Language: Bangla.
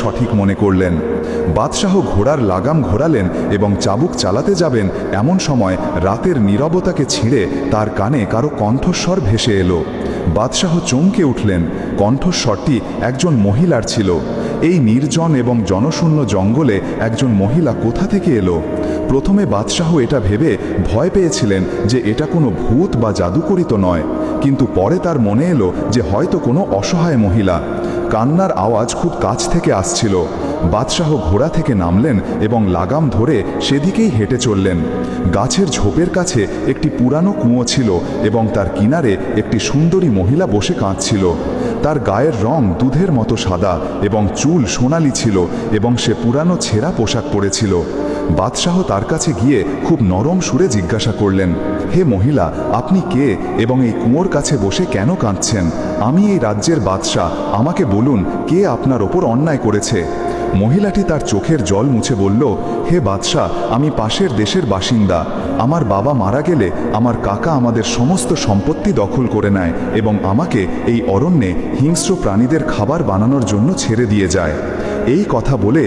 সঠিক মনে করলেন। বাদশাহ ঘোড়ার লাগাম ঘোরালেন এবং চাবুক চালাতে যাবেন, এমন সময় রাতের নীরবতাকে ছিঁড়ে তার কানে কারো কণ্ঠস্বর ভেসে এলো। বাদশাহ চমকে উঠলেন। কণ্ঠস্বরটি একজন মহিলার ছিল। এই নির্জন এবং জনশূন্য জঙ্গলে একজন মহিলা কোথা থেকে এলো? প্রথমে বাদশাহ এটা ভেবে ভয় পেয়েছিলেন যে এটা কোনো ভূত বা জাদুকরী তো নয়, কিন্তু পরে তার মনে এলো যে হয়তো কোনো অসহায় মহিলা। কান্নার আওয়াজ খুব কাছ থেকে আসছিল। বাদশাহ ঘোড়া থেকে নামলেন এবং লাগাম ধরে সেদিকেই হেঁটে চললেন। গাছের ঝোপের কাছে একটি পুরানো কুয়ো ছিল এবং তার কিনারে একটি সুন্দরী মহিলা বসে কাঁদছিল। তার গায়ের রং দুধের মতো সাদা এবং চুল সোনালি ছিল এবং সে পুরানো ছেঁড়া পোশাক পরেছিল। বাদশাহ তার কাছে গিয়ে খুব নরম সুরে জিজ্ঞাসা করলেন, হে মহিলা, আপনি কে এবং এই কুয়োর কাছে বসে কেন কাঁদছেন? আমি এই রাজ্যের বাদশাহ, আমাকে বলুন কে আপনার ওপর অন্যায় করেছে। মহিলাটি তার চোখের জল মুছে বলল, হে বাদশাহ, আমি পাশের দেশের বাসিন্দা। আমার বাবা মারা গেলে আমার কাকা আমাদের সমস্ত সম্পত্তি দখল করে নেয় এবং আমাকে এই অরণ্যে হিংস্র প্রাণীদের খাবার বানানোর জন্য ছেড়ে দিয়ে যায়। এই কথা বলে